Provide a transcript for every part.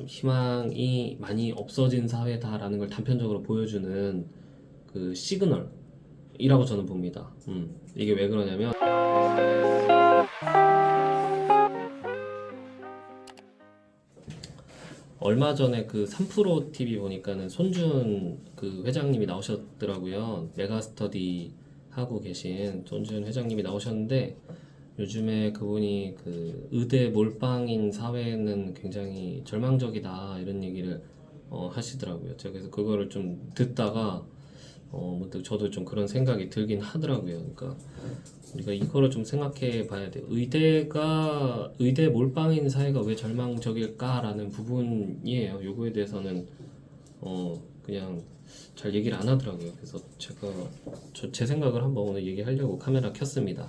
좀 희망이 많이 없어진 사회다라는 걸 단편적으로 보여주는 그 시그널이라고 저는 봅니다. 이게 왜 그러냐면 얼마 전에 그 3프로 TV 보니까는 손준 그 회장님이 나오셨더라고요. 메가스터디 하고 계신 손준 회장님이 나오셨는데 요즘에 그분이 그 의대 몰빵인 사회는 굉장히 절망적이다 이런 얘기를 하시더라고요. 제가 그래서 그거를 좀 듣다가 문득 저도 좀 그런 생각이 들긴 하더라고요. 그러니까 우리가 이거를 좀 생각해 봐야 돼요. 의대 몰빵인 사회가 왜 절망적일까라는 부분이에요. 요거에 대해서는 그냥 잘 얘기를 안 하더라고요. 그래서 제가 제 생각을 한번 오늘 얘기하려고 카메라 켰습니다.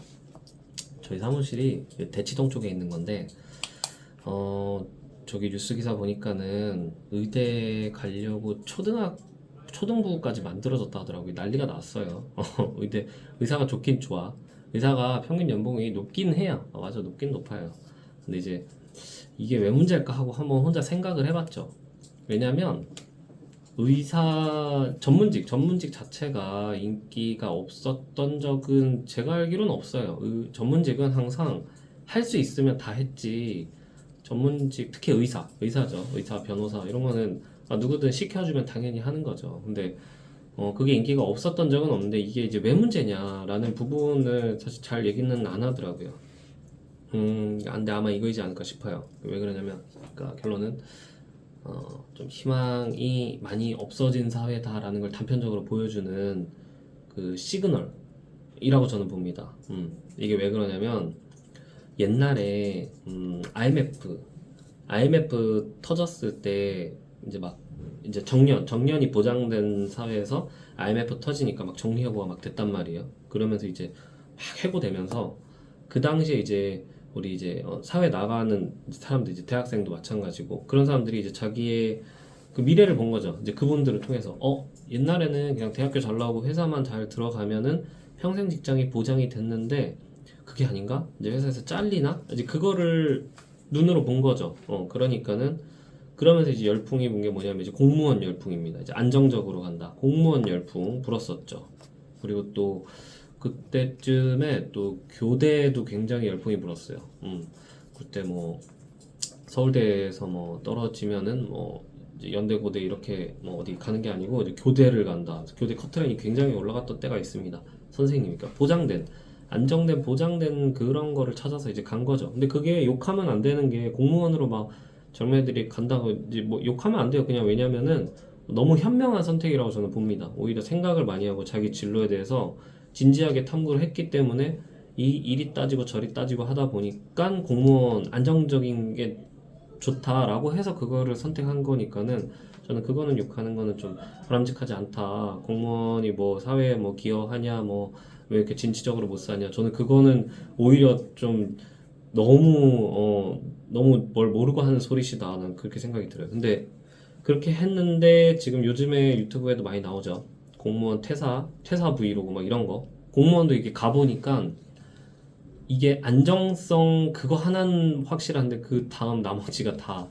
저희 사무실이 대치동 쪽에 있는 건데 저기 뉴스 기사 보니까는 의대 가려고 초등부까지 만들어졌다 하더라고요. 난리가 났어요. 의사가 좋긴 좋아. 의사가 평균 연봉이 높긴 해요. 맞아, 높긴 높아요. 근데 이제 이게 왜 문제일까 하고 한번 혼자 생각을 해봤죠. 왜냐면 전문직 자체가 인기가 없었던 적은 제가 알기로는 없어요. 전문직은 항상 할 수 있으면 다 했지. 전문직, 특히 의사죠. 의사, 변호사, 이런 거는 누구든 시켜주면 당연히 하는 거죠. 근데 그게 인기가 없었던 적은 없는데 이게 이제 왜 문제냐라는 부분을 사실 잘 얘기는 안 하더라고요. 근데 아마 이거이지 않을까 싶어요. 왜 그러냐면, 그러니까 결론은 좀 희망이 많이 없어진 사회다라는 걸 단편적으로 보여주는 그 시그널이라고 저는 봅니다. 이게 왜 그러냐면 옛날에 IMF 터졌을 때 이제 막 이제 정년이 보장된 사회에서 IMF 터지니까 막 정리해고가 막 됐단 말이에요. 그러면서 이제 막 해고되면서 그 당시에 이제 우리 이제 사회 나가는 사람들, 이제 대학생도 마찬가지고 그런 사람들이 이제 자기의 그 미래를 본 거죠. 이제 그분들을 통해서 옛날에는 그냥 대학교 잘 나오고 회사만 잘 들어가면은 평생 직장이 보장이 됐는데 그게 아닌가? 이제 회사에서 잘리나? 이제 그거를 눈으로 본 거죠. 그러니까는 그러면서 이제 열풍이 분 게 뭐냐면 이제 공무원 열풍입니다. 이제 안정적으로 간다. 공무원 열풍 불었었죠. 그리고 또 그때쯤에 또 교대도 굉장히 열풍이 불었어요. 그때 뭐 서울대에서 뭐 떨어지면은 뭐 이제 연대 고대 이렇게 뭐 어디 가는 게 아니고 이제 교대를 간다. 교대 커트라인이 굉장히 올라갔던 때가 있습니다. 선생님이, 그러니까 안정된 보장된 그런 거를 찾아서 이제 간 거죠. 근데 그게 욕하면 안 되는 게 공무원으로 막 젊은 애들이 간다고 이제 뭐 욕하면 안 돼요. 그냥 왜냐면은 너무 현명한 선택이라고 저는 봅니다. 오히려 생각을 많이 하고 자기 진로에 대해서 진지하게 탐구를 했기 때문에 이리 따지고 저리 따지고 하다 보니까 공무원 안정적인 게 좋다라고 해서 그거를 선택한 거니까는 저는 그거는 욕하는 거는 좀 바람직하지 않다. 공무원이 뭐 사회에 뭐 기여하냐, 뭐 왜 이렇게 진취적으로 못 사냐. 저는 그거는 오히려 좀 너무 뭘 모르고 하는 소리시다. 난 그렇게 생각이 들어요. 근데 그렇게 했는데 지금 요즘에 유튜브에도 많이 나오죠. 공무원 퇴사 브이로그 막 이런 거. 공무원도 이렇게 가보니까 이게 안정성 그거 하나는 확실한데 그 다음 나머지가 다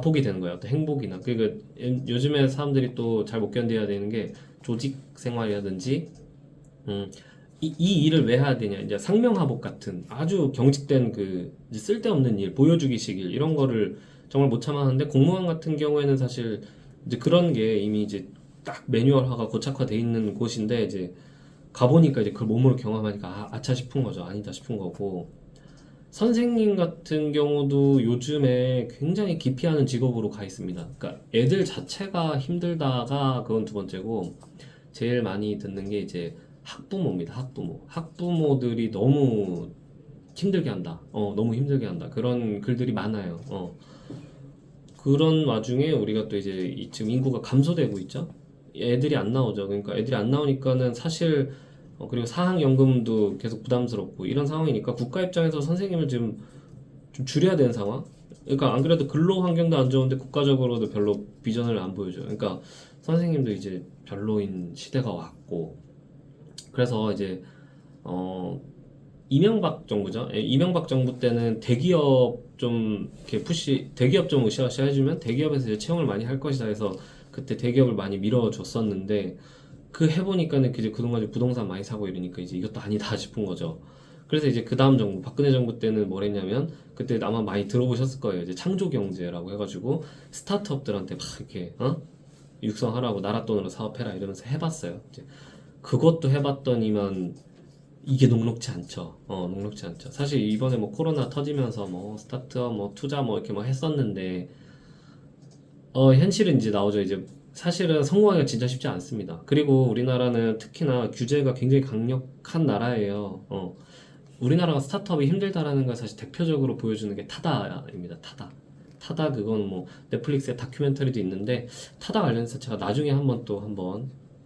폭이 되는 거예요. 어떤 행복이나. 그러니까 요즘에 사람들이 또 잘 못 견뎌야 되는 게 조직 생활이라든지 이 일을 왜 해야 되냐. 이제 상명하복 같은 아주 경직된 그 이제 쓸데없는 일, 보여주기식 일 이런 거를 정말 못 참아하는데 공무원 같은 경우에는 사실 이제 그런 게 이미 이제 딱 매뉴얼화가 고착화돼 있는 곳인데 이제 가보니까 이제 그걸 몸으로 경험하니까 아차 싶은 거죠. 아니다 싶은 거고. 선생님 같은 경우도 요즘에 굉장히 기피하는 직업으로 가 있습니다. 그러니까 애들 자체가 힘들다가 그건 두 번째고 제일 많이 듣는 게 이제 학부모입니다. 학부모들이 너무 힘들게 한다. 너무 힘들게 한다. 그런 글들이 많아요. 그런 와중에 우리가 또 이제 지금 인구가 감소되고 있죠. 애들이 안 나오죠. 그러니까 애들이 안 나오니까는 사실 그리고 사학연금도 계속 부담스럽고 이런 상황이니까 국가 입장에서 선생님을 좀 줄여야 되는 상황. 그러니까 안 그래도 근로 환경도 안 좋은데 국가적으로도 별로 비전을 안 보여줘요. 그러니까 선생님도 이제 별로인 시대가 왔고 그래서 이제 어 이명박 정부죠. 예, 이명박 정부 때는 대기업 좀 이렇게 대기업 좀 으쌰으쌰 해주면 대기업에서 이제 채용을 많이 할 것이다 해서 그때 대기업을 많이 밀어줬었는데 그 해보니까는 이제 그동안 이제 부동산 많이 사고 이러니까 이제 이것도 아니다 싶은 거죠. 그래서 이제 그 다음 정부, 박근혜 정부 때는 뭘 했냐면 그때 아마 많이 들어보셨을 거예요. 이제 창조경제라고 해가지고 스타트업들한테 막 이렇게 육성하라고 나라 돈으로 사업해라 이러면서 해봤어요. 이제 그것도 해봤더니만 이게 녹록지 않죠. 녹록지 않죠. 사실 이번에 뭐 코로나 터지면서 뭐 스타트업 뭐 투자 뭐 이렇게 뭐 했었는데 현실은 이제 나오죠. 이제 사실은 성공하기가 진짜 쉽지 않습니다. 그리고 우리나라는 특히나 규제가 굉장히 강력한 나라예요. 우리나라가 스타트업이 힘들다라는 걸 사실 대표적으로 보여주는 게 타다입니다. 타다 그건 뭐 넷플릭스의 다큐멘터리도 있는데 타다 관련해서 제가 나중에 한번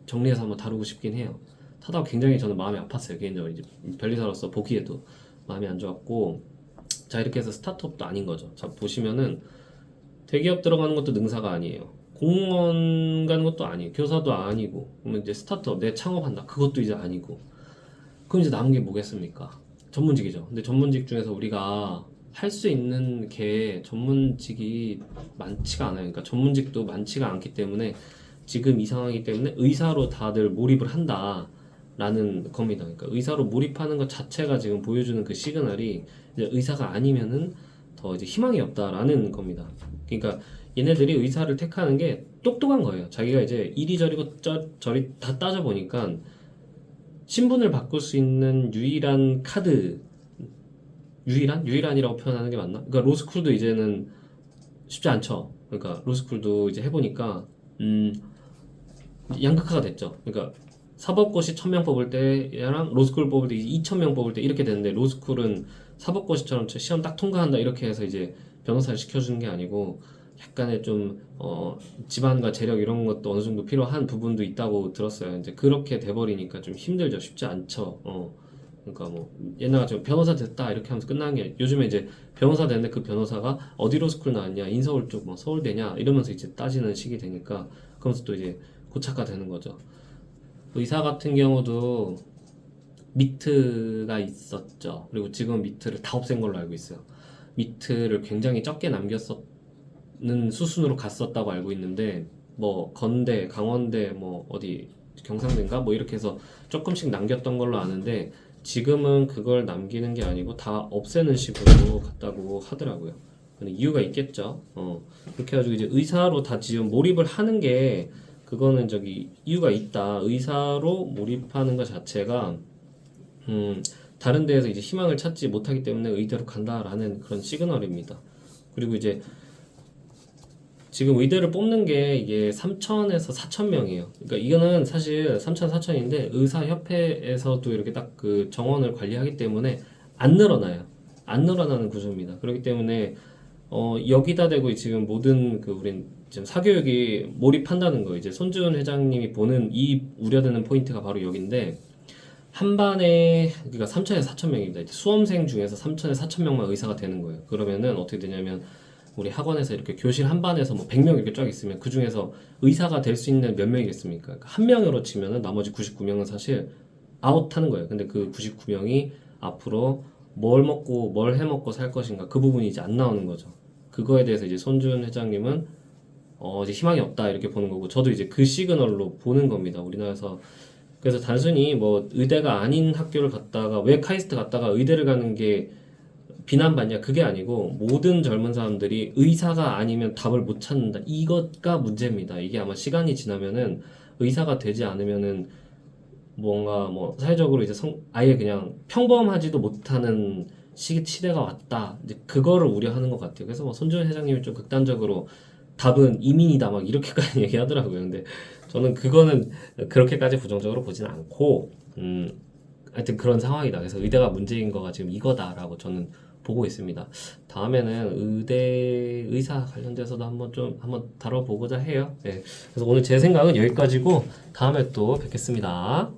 정리해서 한번 다루고 싶긴 해요. 타다가 굉장히 저는 마음이 아팠어요. 개인적으로 이제 변리사로서 보기에도 마음이 안 좋았고 자 이렇게 해서 스타트업도 아닌 거죠. 자 보시면은 대기업 들어가는 것도 능사가 아니에요. 공무원 가는 것도 아니에요. 교사도 아니고 그러면 이제 스타트업 내 창업한다 그것도 이제 아니고 그럼 이제 남은 게 뭐겠습니까? 전문직이죠. 근데 전문직 중에서 우리가 할 수 있는 게 전문직이 많지가 않아요. 그러니까 전문직도 많지가 않기 때문에 지금 이 상황이기 때문에 의사로 다들 몰입을 한다라는 겁니다. 그러니까 의사로 몰입하는 것 자체가 지금 보여주는 그 시그널이 이제 의사가 아니면은 더 이제 희망이 없다라는 겁니다. 그러니까 얘네들이 의사를 택하는 게 똑똑한 거예요. 자기가 이제 이리저리고 저리 다 따져보니까 신분을 바꿀 수 있는 유일한 카드 유일한이라고 표현하는 게 맞나? 그러니까 로스쿨도 이제는 쉽지 않죠. 그러니까 로스쿨도 이제 해보니까 양극화가 됐죠. 그러니까 사법고시 1000명 뽑을 때랑 로스쿨 뽑을 때 2000명 뽑을 때 이렇게 되는데 로스쿨은 사법고시처럼 시험 딱 통과한다 이렇게 해서 이제 변호사를 시켜주는 게 아니고 약간의 좀 지반과 재력 이런 것도 어느 정도 필요한 부분도 있다고 들었어요. 이제 그렇게 돼버리니까 좀 힘들죠. 쉽지 않죠. 그러니까 뭐 옛날같이 변호사 됐다 이렇게 하면서 끝나는 게 요즘에 이제 변호사 됐는데 그 변호사가 어디 로스쿨 나왔냐 인서울 쪽 뭐 서울대냐 이러면서 이제 따지는 식이 되니까 그러면서 또 이제 고착화 되는 거죠. 의사 같은 경우도 미트가 있었죠. 그리고 지금 미트를 다 없앤 걸로 알고 있어요. 미트를 굉장히 적게 남겼었는 수순으로 갔었다고 알고 있는데 뭐 건대, 강원대, 뭐 어디 경상대인가 뭐 이렇게 해서 조금씩 남겼던 걸로 아는데 지금은 그걸 남기는 게 아니고 다 없애는 식으로 갔다고 하더라고요. 근데 이유가 있겠죠. 그렇게 해가지고 이제 의사로 다 지금 몰입을 하는 게 그거는 이유가 있다. 의사로 몰입하는 것 자체가 다른 데에서 이제 희망을 찾지 못하기 때문에 의대로 간다라는 그런 시그널입니다. 그리고 이제 지금 의대를 뽑는 게 이게 3,000에서 4,000명이에요. 그러니까 이거는 사실 3,000, 4,000인데 의사협회에서도 이렇게 딱 그 정원을 관리하기 때문에 안 늘어나요. 안 늘어나는 구조입니다. 그렇기 때문에 여기다 대고 지금 모든 우린 지금 사교육이 몰입한다는 거 이제 손준 회장님이 보는 이 우려되는 포인트가 바로 여기인데 한 반에 그러니까 3,000에서 4,000명입니다. 수험생 중에서 3,000에서 4,000명만 의사가 되는 거예요. 그러면은 어떻게 되냐면 우리 학원에서 이렇게 교실 한 반에서 뭐 100명 이렇게 쫙 있으면 그 중에서 의사가 될 수 있는 몇 명이겠습니까? 그러니까 한 명으로 치면은 나머지 99명은 사실 아웃하는 거예요. 근데 그 99명이 앞으로 뭘 먹고 뭘 해먹고 살 것인가 그 부분이 이제 안 나오는 거죠. 그거에 대해서 이제 손준 회장님은 이제 희망이 없다 이렇게 보는 거고 저도 이제 그 시그널로 보는 겁니다. 우리나라에서 그래서 단순히 뭐 의대가 아닌 학교를 갔다가 왜 카이스트 갔다가 의대를 가는 게 비난받냐 그게 아니고 모든 젊은 사람들이 의사가 아니면 답을 못 찾는다 이것가 문제입니다. 이게 아마 시간이 지나면은 의사가 되지 않으면은 뭔가 뭐 사회적으로 이제 아예 그냥 평범하지도 못하는 시대가 왔다 이제 그거를 우려하는 것 같아요. 그래서 뭐 손준 회장님이 좀 극단적으로 답은 이민이다 막 이렇게까지 얘기하더라고요. 근데 저는 그거는 그렇게까지 부정적으로 보지는 않고 하여튼 그런 상황이다. 그래서 의대가 문제인 거가 지금 이거다라고 저는 보고 있습니다. 다음에는 의사 관련돼서도 한번 다뤄보고자 해요. 네. 그래서 오늘 제 생각은 여기까지고 다음에 또 뵙겠습니다.